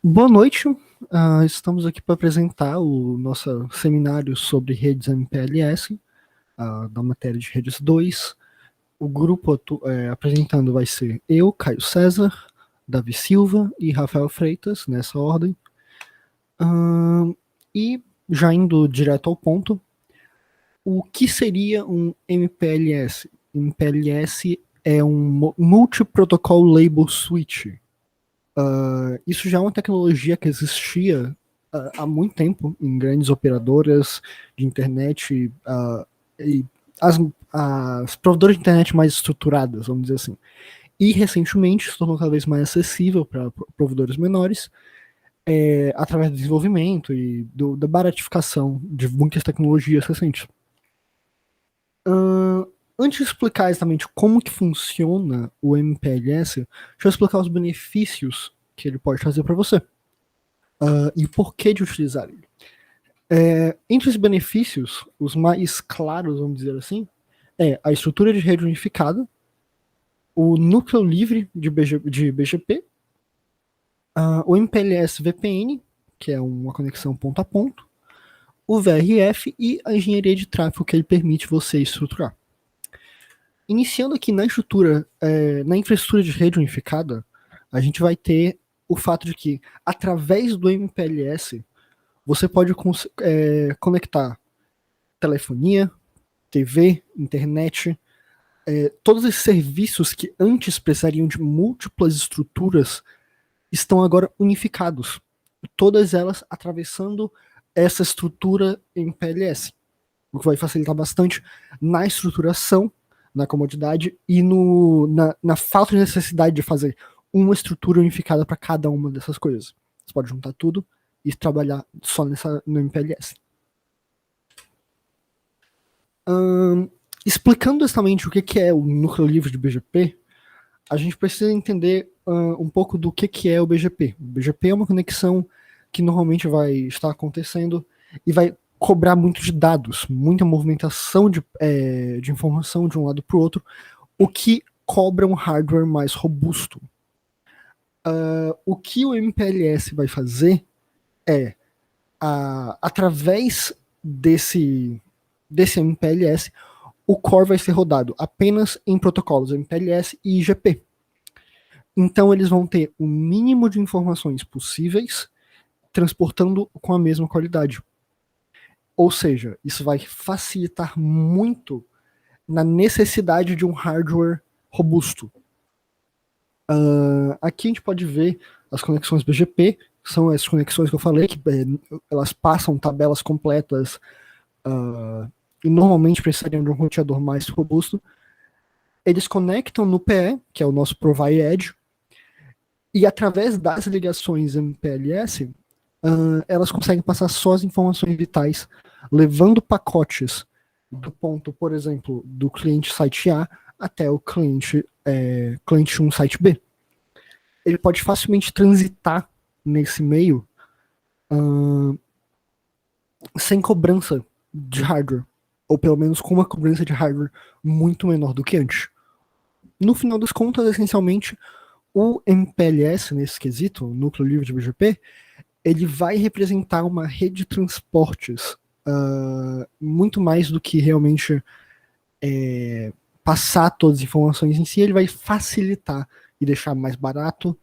Boa noite. Estamos aqui para apresentar o nosso seminário sobre redes MPLS, da matéria de redes 2. O grupo apresentando vai ser eu, Caio César, Davi Silva e Rafael Freitas, nessa ordem. E já indo direto ao ponto, o que seria um MPLS? MPLS é um Multi-Protocol Label Switch. Isso já é uma tecnologia que existia há muito tempo em grandes operadoras de internet e as, as provedoras de internet mais estruturadas, vamos dizer assim. E recentemente se tornou cada vez mais acessível para provedores menores, através do desenvolvimento e da baratificação de muitas tecnologias recentes. Antes de explicar exatamente como que funciona o MPLS, deixa eu explicar os benefícios que ele pode trazer para você. E o porquê de utilizar ele. Entre os benefícios, os mais claros, vamos dizer assim, é a estrutura de rede unificada, o núcleo livre de BGP, o MPLS VPN, que é uma conexão ponto a ponto, o VRF e a engenharia de tráfego que ele permite você estruturar. Iniciando aqui na estrutura, na infraestrutura de rede unificada, a gente vai ter o fato de que, através do MPLS, você pode conectar telefonia, TV, internet, todos esses serviços que antes precisariam de múltiplas estruturas estão agora unificados. Todas elas atravessando essa estrutura MPLS, o que vai facilitar bastante na estruturação, na comodidade e na falta de necessidade de fazer uma estrutura unificada para cada uma dessas coisas. Você pode juntar tudo e trabalhar só no MPLS. Explicando exatamente o que é o núcleo livre de BGP, a gente precisa entender um pouco do que é o BGP. O BGP é uma conexão que normalmente vai estar acontecendo e vai cobrar muito de dados, muita movimentação de informação de um lado para o outro, o que cobra um hardware mais robusto. O que o MPLS vai fazer é, através desse MPLS, o core vai ser rodado apenas em protocolos MPLS e IGP. Então eles vão ter o mínimo de informações possíveis, transportando com a mesma qualidade. Ou seja, isso vai facilitar muito na necessidade de um hardware robusto. Aqui a gente pode ver as conexões BGP, são as conexões que eu falei, que elas passam tabelas completas e normalmente precisariam de um roteador mais robusto. Eles conectam no PE, que é o nosso Provide Edge, e através das ligações MPLS, elas conseguem passar só as informações vitais, levando pacotes do ponto, por exemplo, do cliente site A até o cliente 1 site B. Ele pode facilmente transitar nesse meio sem cobrança de hardware, ou pelo menos com uma cobrança de hardware muito menor do que antes. No final das contas, essencialmente, o MPLS, nesse quesito, o núcleo livre de BGP, ele vai representar uma rede de transportes muito mais do que realmente passar todas as informações em si. Ele vai facilitar e deixar mais barato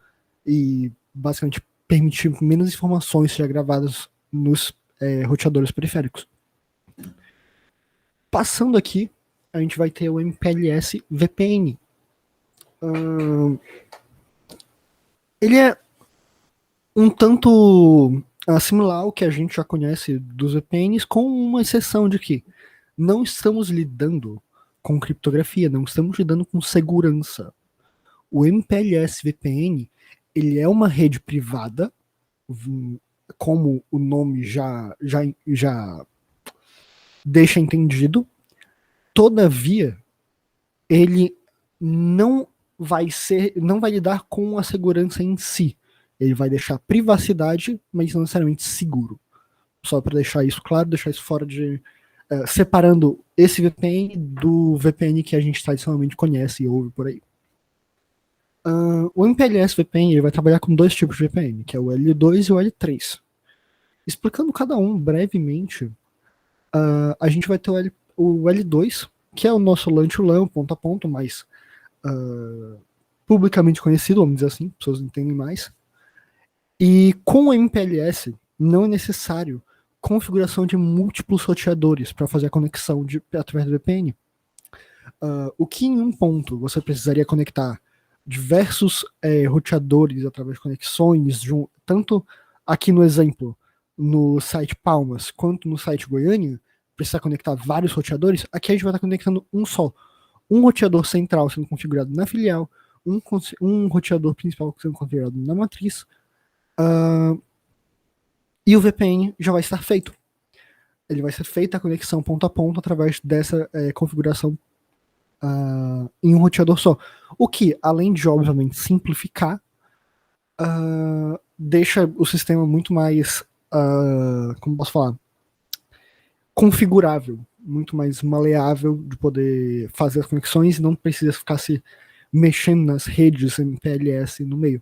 e basicamente permitir menos informações sejam gravadas nos roteadores periféricos. Passando aqui, a gente vai ter o MPLS VPN. Ele é um tanto similar ao que a gente já conhece dos VPNs, com uma exceção de que não estamos lidando com criptografia, não estamos lidando com segurança. O MPLS VPN, ele é uma rede privada, como o nome já deixa entendido. Todavia, ele não vai lidar com a segurança em si. Ele vai deixar privacidade, mas não necessariamente seguro. Só para deixar isso claro, deixar isso fora de separando esse VPN do VPN que a gente tradicionalmente conhece e ouve por aí. O MPLS VPN ele vai trabalhar com dois tipos de VPN, que é o L2 e o L3. Explicando cada um brevemente, a gente vai ter o L2, que é o nosso LAN to LAN, ponto a ponto, mais publicamente conhecido, vamos dizer assim, pessoas entendem mais. E com o MPLS, não é necessário configuração de múltiplos roteadores para fazer a conexão através do VPN. O que em um ponto você precisaria conectar diversos roteadores através de conexões, tanto aqui no exemplo, no site Palmas, quanto no site Goiânia, precisa conectar vários roteadores, aqui a gente vai estar conectando um só. Um roteador central sendo configurado na filial, um roteador principal sendo configurado na matriz, e o VPN já vai estar feito. Ele vai ser feita a conexão ponto a ponto através dessa configuração em um roteador só. O que, além de, obviamente, simplificar, deixa o sistema muito mais, como posso falar, configurável, muito mais maleável de poder fazer as conexões e não precisa ficar se mexendo nas redes MPLS no meio.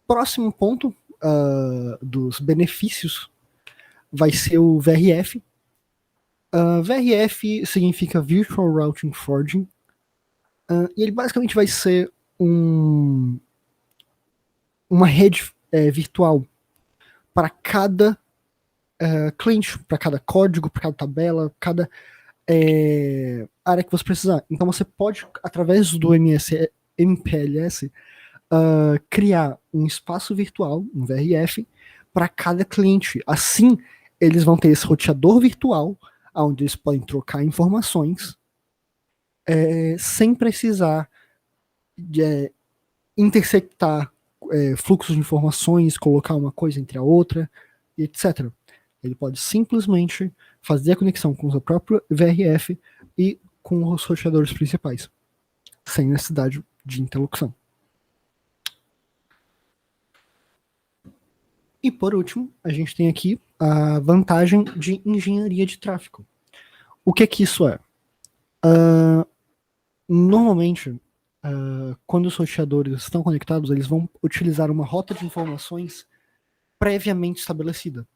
Próximo ponto dos benefícios vai ser o VRF. VRF significa Virtual Routing Forging, e ele basicamente vai ser uma rede virtual para cada cliente, para cada código, para cada tabela, cada área que você precisar. Então você pode, através do MPLS, criar um espaço virtual, um VRF, para cada cliente. Assim, eles vão ter esse roteador virtual, onde eles podem trocar informações, sem precisar de intersectar fluxos de informações, colocar uma coisa entre a outra, etc. Ele pode simplesmente fazer a conexão com o seu próprio VRF e com os roteadores principais, sem necessidade de interlocução. E por último, a gente tem aqui a vantagem de engenharia de tráfego. O que isso é? Normalmente, quando os roteadores estão conectados, eles vão utilizar uma rota de informações previamente estabelecida,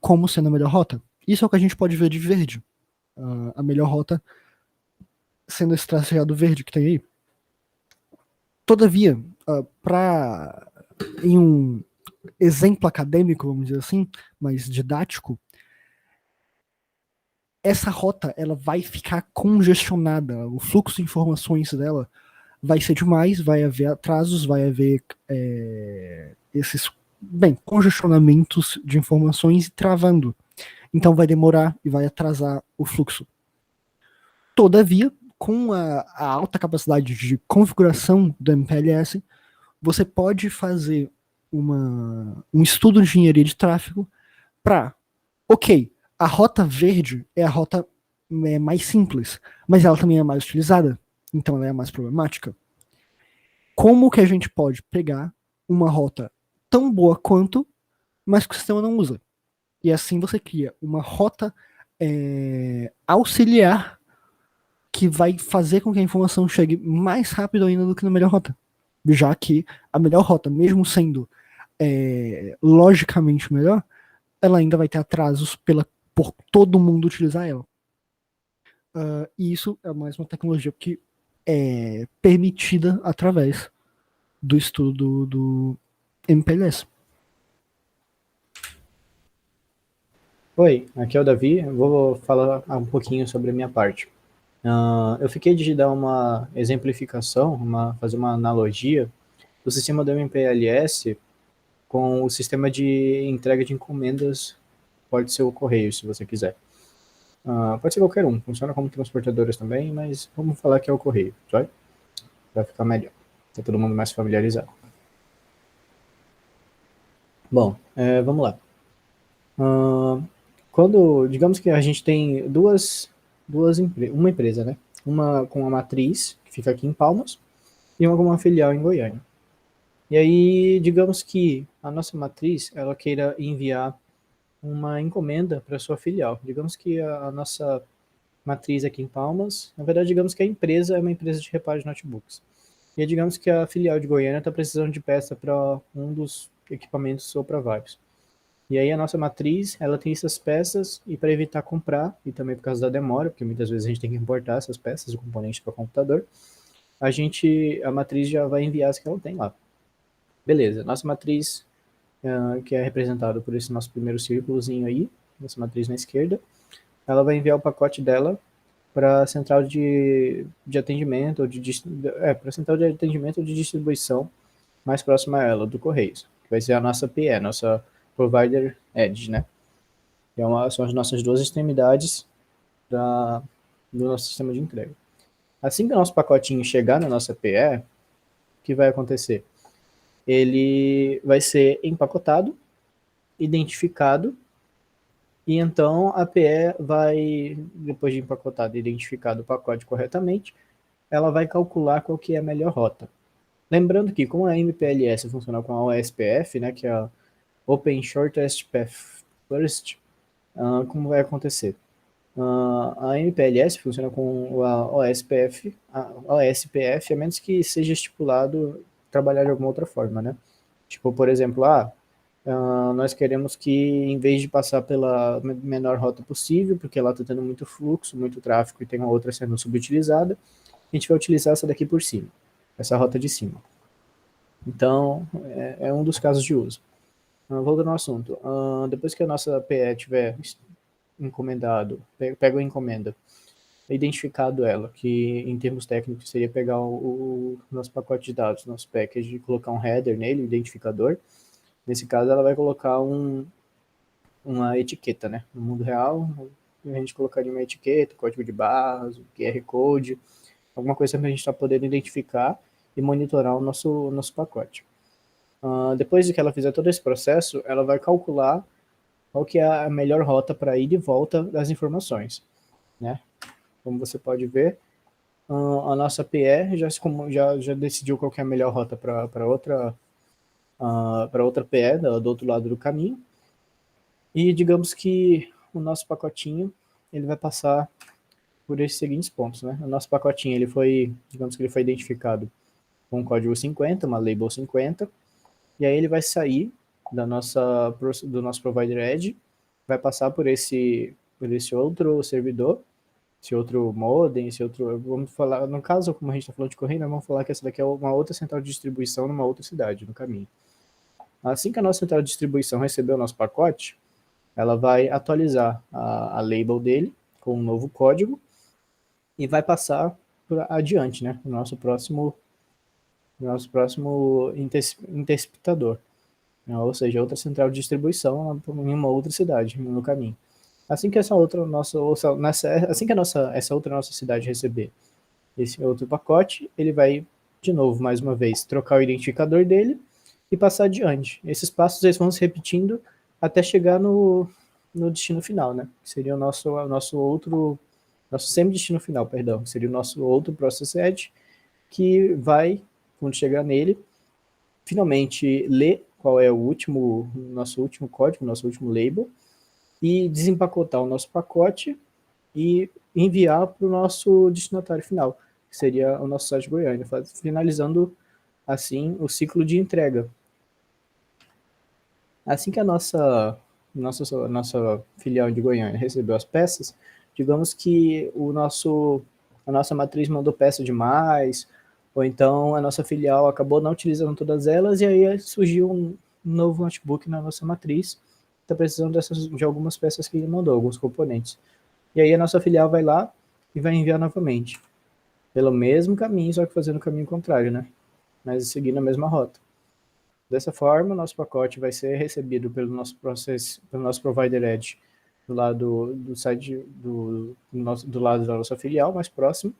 como sendo a melhor rota. Isso é o que a gente pode ver de verde. A melhor rota sendo esse trajeado verde que tem aí. Todavia, em um exemplo acadêmico, vamos dizer assim, mais didático, essa rota ela vai ficar congestionada. O fluxo de informações dela vai ser demais, vai haver atrasos, vai haver esses congestionamentos de informações e travando. Então vai demorar e vai atrasar o fluxo. Todavia, com a alta capacidade de configuração do MPLS, você pode fazer um estudo de engenharia de tráfego para, ok, a rota verde é a rota mais simples, mas ela também é mais utilizada, então ela é mais problemática. Como que a gente pode pegar uma rota tão boa quanto, mas que o sistema não usa? E assim você cria uma rota auxiliar que vai fazer com que a informação chegue mais rápido ainda do que na melhor rota. Já que a melhor rota, mesmo sendo logicamente melhor, ela ainda vai ter atrasos por todo mundo utilizar ela. E isso é mais uma tecnologia que é permitida através do estudo do MPLS. Oi, aqui é o Davi. Eu vou falar um pouquinho sobre a minha parte. Eu fiquei de dar uma exemplificação, fazer uma analogia do sistema do MPLS com o sistema de entrega de encomendas, pode ser o correio, se você quiser. Pode ser qualquer um, funciona como transportadoras também, mas vamos falar que é o correio, sabe? Vai ficar melhor, tá todo mundo mais familiarizado. Bom, vamos lá. Digamos que a gente tem uma empresa, né? Uma com a matriz, que fica aqui em Palmas, e uma com uma filial em Goiânia. E aí, digamos que a nossa matriz, ela queira enviar uma encomenda para sua filial. Digamos que a nossa matriz aqui em Palmas. Na verdade, digamos que a empresa é uma empresa de reparo de notebooks. E digamos que a filial de Goiânia está precisando de peça para um dos equipamentos ou para vários. E aí a nossa matriz, ela tem essas peças, e para evitar comprar, e também por causa da demora, porque muitas vezes a gente tem que importar essas peças, o componente para o computador, a matriz já vai enviar as que ela tem lá. Beleza, nossa matriz, que é representada por esse nosso primeiro círculozinho aí, nossa matriz na esquerda, ela vai enviar o pacote dela para a central de atendimento, para a central de atendimento ou de distribuição mais próxima a ela, do Correios, que vai ser a nossa PE, nossa Provider Edge, né? São as nossas duas extremidades do nosso sistema de entrega. Assim que o nosso pacotinho chegar na nossa PE, o que vai acontecer? Ele vai ser empacotado, identificado, e então a PE vai, depois de empacotado e identificado o pacote corretamente, ela vai calcular qual que é a melhor rota. Lembrando que, como a MPLS funciona com a OSPF, né, que é a Open Shortest Path First, como vai acontecer? A MPLS funciona com a OSPF, a menos que seja estipulado trabalhar de alguma outra forma, né? Tipo, por exemplo, nós queremos que, em vez de passar pela menor rota possível, porque lá está tendo muito fluxo, muito tráfego e tem uma outra sendo subutilizada, a gente vai utilizar essa daqui por cima, essa rota de cima. Então, é um dos casos de uso. Voltando ao assunto, depois que a nossa PE tiver encomendado, pega a encomenda, identificado ela, que em termos técnicos seria pegar o nosso pacote de dados, nosso package, e colocar um header nele, um identificador. Nesse caso, ela vai colocar uma etiqueta, né? No mundo real, a gente colocaria uma etiqueta, código de barras, QR Code, alguma coisa para a gente estar podendo identificar e monitorar o nosso pacote. Depois de que ela fizer todo esse processo, ela vai calcular qual que é a melhor rota para ir e volta das informações, né? Como você pode ver, a nossa PE já decidiu qual que é a melhor rota para outra PE do outro lado do caminho. E digamos que o nosso pacotinho, ele vai passar por esses seguintes pontos, né? O nosso pacotinho, digamos que ele foi identificado com o código 50, uma label 50, e aí ele vai sair do nosso Provider Edge, vai passar por esse outro servidor, esse outro modem, vamos falar, no caso, como a gente está falando de correio, nós vamos falar que essa daqui é uma outra central de distribuição numa outra cidade, no caminho. Assim que a nossa central de distribuição receber o nosso pacote, ela vai atualizar a label dele com um novo código e vai passar adiante, né, o nosso próximo interceptador, né, ou seja, outra central de distribuição em uma outra cidade no caminho. Assim que essa outra nossa cidade receber esse outro pacote, ele vai, de novo, mais uma vez, trocar o identificador dele e passar adiante. Esses passos eles vão se repetindo até chegar no destino final, né? Que seria o nosso semi-destino final, perdão. Que seria o nosso outro process edge, que vai, quando chegar nele, finalmente ler qual é o nosso último código, nosso último label, e desempacotar o nosso pacote e enviar para o nosso destinatário final, que seria o nosso site Goiânia, finalizando assim o ciclo de entrega. Assim que a nossa filial de Goiânia recebeu as peças, digamos que a nossa matriz mandou peça demais, ou então a nossa filial acabou não utilizando todas elas, e aí surgiu um novo notebook na nossa matriz, está precisando de algumas peças que ele mandou, alguns componentes. E aí a nossa filial vai lá e vai enviar novamente, pelo mesmo caminho, só que fazendo o caminho contrário, né? Mas seguindo a mesma rota. Dessa forma, nosso pacote vai ser recebido pelo nosso Provider Edge do lado do site do lado da nossa filial mais próximo,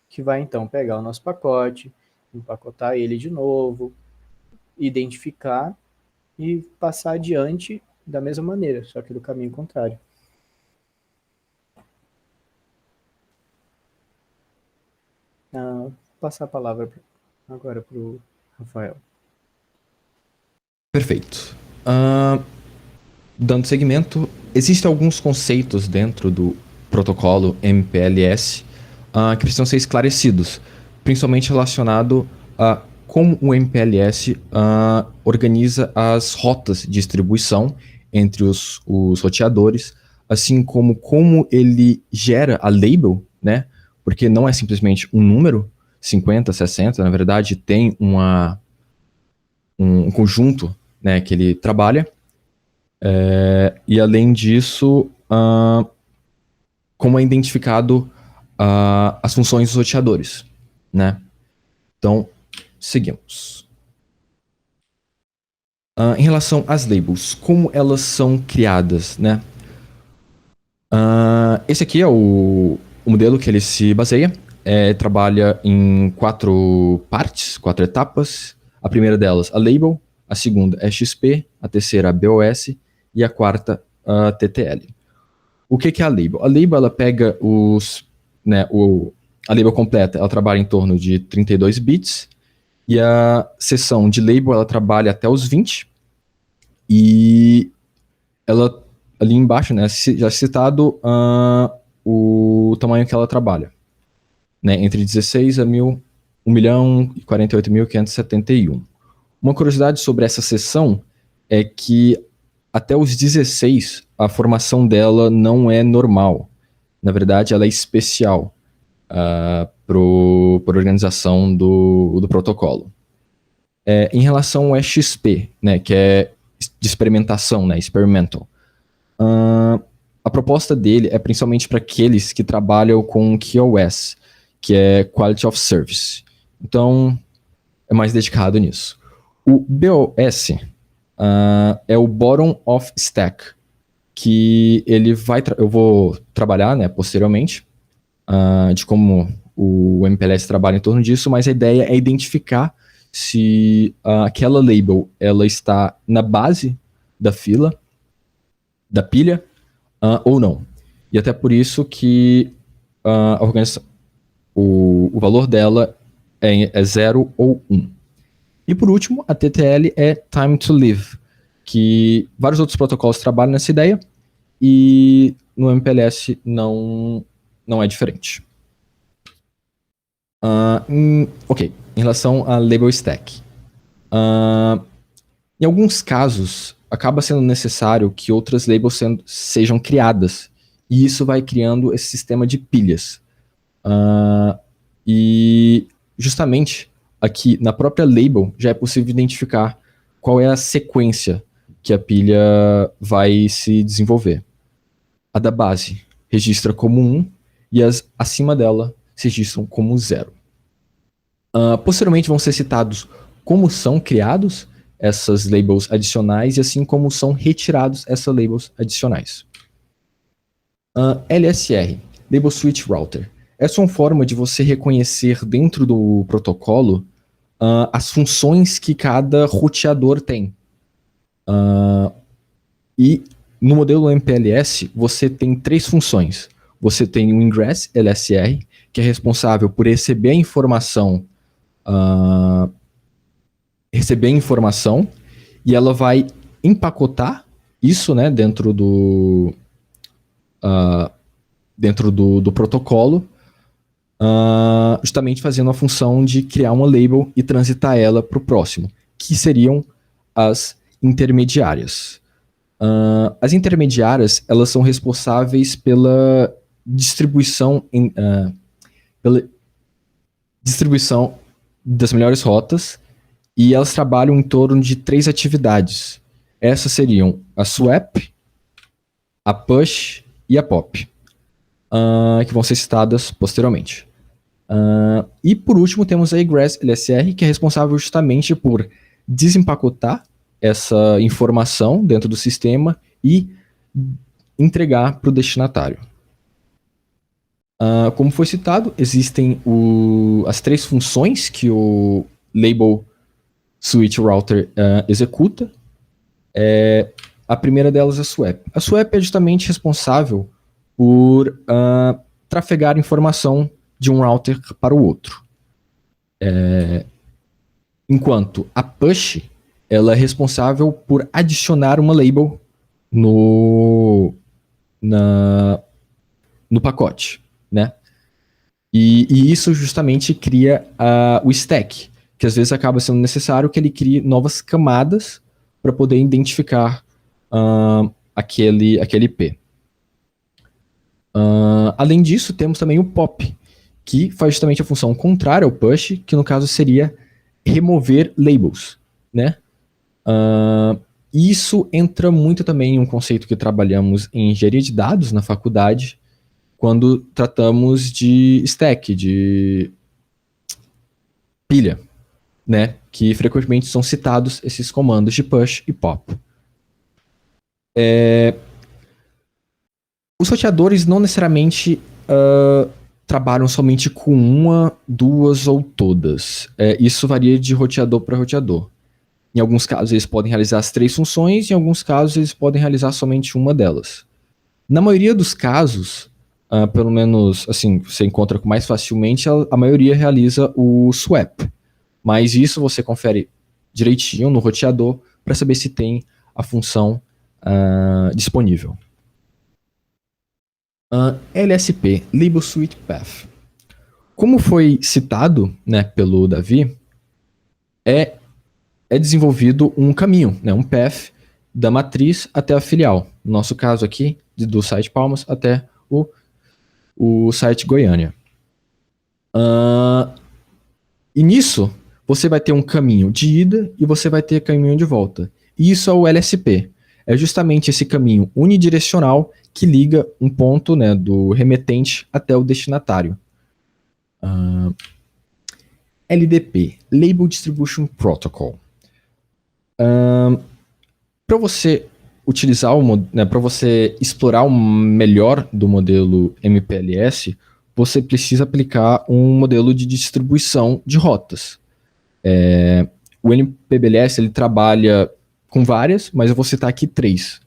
que vai então pegar o nosso pacote, empacotar ele de novo, identificar e passar adiante da mesma maneira, só que do caminho contrário. Vou passar a palavra agora para o Rafael. Perfeito. Dando seguimento, existem alguns conceitos dentro do protocolo MPLS que precisam ser esclarecidos, principalmente relacionado a como o MPLS organiza as rotas de distribuição entre os roteadores, assim como ele gera a label, né? Porque não é simplesmente um número, 50, 60, na verdade tem um conjunto, né, que ele trabalha. E além disso, como é identificado as funções dos roteadores, né? Então, seguimos. Em relação às labels, como elas são criadas, né? Esse aqui é o modelo que ele se baseia. Trabalha em 4 partes, 4 etapas. A primeira delas, a label. A segunda é XP. A terceira, a BOS. E a quarta, a TTL. O que é a label? A label, ela pega a label completa, ela trabalha em torno de 32 bits. E a seção de label, ela trabalha até os 20. E ela, ali embaixo, né, já citado o tamanho que ela trabalha, né, entre 16 a 1.048.571. Uma curiosidade sobre essa seção é que até os 16 a formação dela não é normal. Na verdade, ela é especial para a organização do protocolo. Em relação ao XP, né, que é de experimentação, né, experimental, a proposta dele é principalmente para aqueles que trabalham com QoS, que é Quality of Service. Então, é mais dedicado nisso. O BOS é o Bottom of Stack, que ele eu vou trabalhar, né, posteriormente, de como o MPLS trabalha em torno disso, mas a ideia é identificar se aquela label ela está na base da pilha, ou não. E até por isso que o valor dela é 0 ou 1. E por último, a TTL é Time to Live, que vários outros protocolos trabalham nessa ideia, e no MPLS não é diferente. Ok, em relação a label stack. Em alguns casos, acaba sendo necessário que outras labels sejam criadas, e isso vai criando esse sistema de pilhas. E justamente aqui na própria label já é possível identificar qual é a sequência que a pilha vai se desenvolver. A da base registra como 1 e as acima dela se registram como 0. Posteriormente vão ser citados como são criados essas labels adicionais e assim como são retirados essas labels adicionais. LSR, Label Switch Router. Essa é uma forma de você reconhecer dentro do protocolo as funções que cada roteador tem. E no modelo MPLS, você tem 3 funções. Você tem o Ingress LSR, que é responsável por receber a informação, e ela vai empacotar isso, né, dentro do protocolo, justamente fazendo a função de criar uma label e transitar ela para o próximo, que seriam as intermediárias. As intermediárias, elas são responsáveis pela distribuição das melhores rotas, e elas trabalham em torno de 3 atividades. Essas seriam a swap, a push e a pop, que vão ser citadas posteriormente. E por último temos a egress LSR, que é responsável justamente por desempacotar essa informação dentro do sistema e entregar para o destinatário. Como foi citado, existem as 3 funções que o Label Switch Router executa. A primeira delas é a swap. A swap é justamente responsável por trafegar informação de um router para o outro. Enquanto a push, ela é responsável por adicionar uma label no pacote, né? E isso justamente cria o stack, que às vezes acaba sendo necessário que ele crie novas camadas para poder identificar aquele IP. Além disso, temos também o pop, que faz justamente a função contrária ao push, que no caso seria remover labels, né? Isso entra muito também em um conceito que trabalhamos em engenharia de dados na faculdade, quando tratamos de stack, de pilha, né? Que frequentemente são citados esses comandos de push e pop. Os roteadores não necessariamente trabalham somente com uma, duas ou todas. Isso varia de roteador para roteador. Em alguns casos eles podem realizar as 3 funções, em alguns casos eles podem realizar somente uma delas. Na maioria dos casos, pelo menos assim, você encontra com mais facilmente, a maioria realiza o swap. Mas isso você confere direitinho no roteador para saber se tem a função disponível. LSP, Label Switch Path. Como foi citado, né, pelo Davi, é desenvolvido um caminho, né, um path da matriz até a filial. No nosso caso aqui, do site Palmas até o site Goiânia. E nisso, você vai ter um caminho de ida e você vai ter caminho de volta. E isso é o LSP. É justamente esse caminho unidirecional que liga um ponto, né, do remetente até o destinatário. LDP, Label Distribution Protocol. Para você utilizar para você explorar o melhor do modelo MPLS, você precisa aplicar um modelo de distribuição de rotas. O MPLS ele trabalha com várias, mas eu vou citar aqui 3.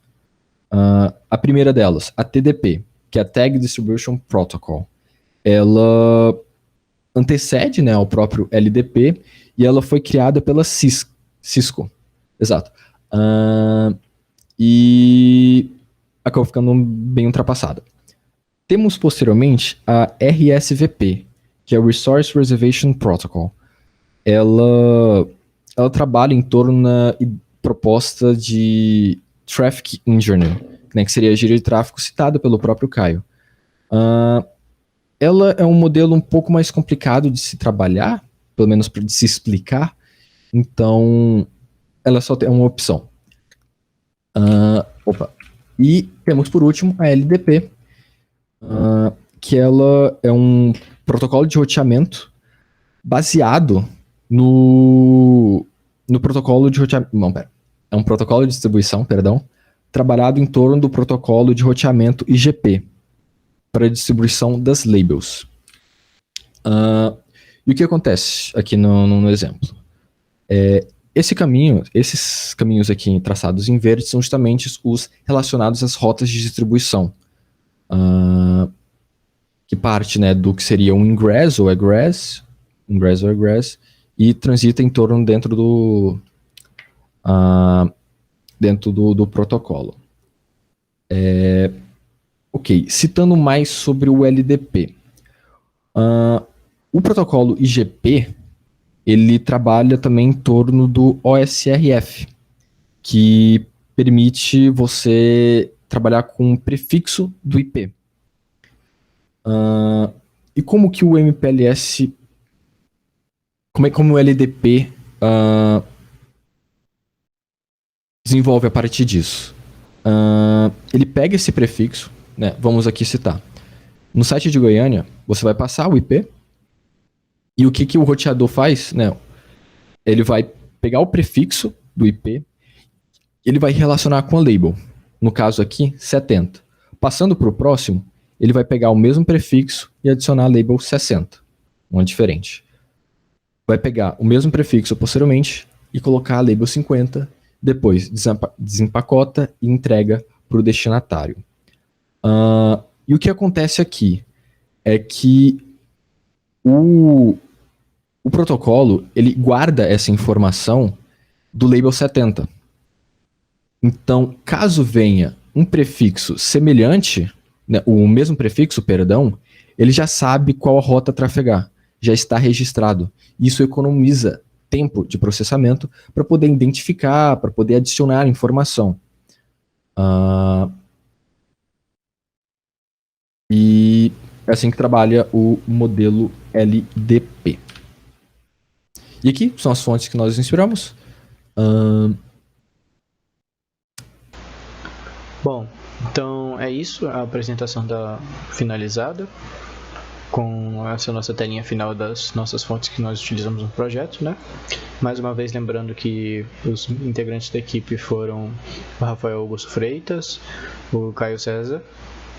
A primeira delas, a TDP, que é a Tag Distribution Protocol. Ela antecede, né, ao próprio LDP e ela foi criada pela Cisco. Exato. E acabou ficando bem ultrapassada. Temos posteriormente a RSVP, que é o Resource Reservation Protocol. Ela trabalha em torno da proposta de Traffic Engineering, né, que seria a gíria de tráfego citada pelo próprio Caio. Ela é um modelo um pouco mais complicado de se trabalhar, pelo menos de se explicar, então ela só tem uma opção. E temos por último a LDP, que ela é um protocolo de roteamento baseado no protocolo de roteamento. Não, pera. É um protocolo de distribuição, trabalhado em torno do protocolo de roteamento IGP, para a distribuição das labels. E o que acontece aqui no exemplo? Esses caminhos aqui traçados em verde são justamente os relacionados às rotas de distribuição, que parte, né, do que seria um ingress ou egress, e transita em torno dentro do protocolo. Ok, citando mais sobre o LDP. O protocolo IGP, ele trabalha também em torno do OSRF, que permite você trabalhar com o prefixo do IP. E como que o MPLS, como o LDP desenvolve a partir disso? Ele pega esse prefixo, né, vamos aqui citar. No site de Goiânia, você vai passar o IP, e o que o roteador faz, né? Ele vai pegar o prefixo do IP, ele vai relacionar com a label, no caso aqui, 70. Passando para o próximo, ele vai pegar o mesmo prefixo e adicionar a label 60, uma diferente. Vai pegar o mesmo prefixo posteriormente e colocar a label 50, depois desempacota e entrega para o destinatário. E o que acontece aqui é que o protocolo, ele guarda essa informação do label 70. Então, caso venha um prefixo semelhante né, o mesmo prefixo, perdão, ele já sabe qual a rota a trafegar, já está registrado. Isso economiza tempo de processamento para poder identificar, para poder adicionar informação. E é assim que trabalha o modelo LDP. E aqui são as fontes que nós nos inspiramos. Bom, então é isso, a apresentação finalizada, com essa nossa telinha final das nossas fontes que nós utilizamos no projeto, né? Mais uma vez lembrando que os integrantes da equipe foram o Rafael Augusto Freitas, o Caio César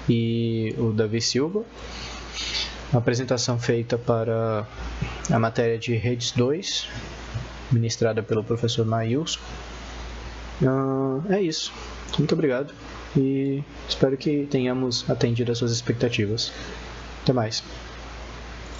e o Davi Silva. A apresentação feita para a matéria de Redes 2, ministrada pelo professor Maílson. É isso. Muito obrigado e espero que tenhamos atendido as suas expectativas. Até mais.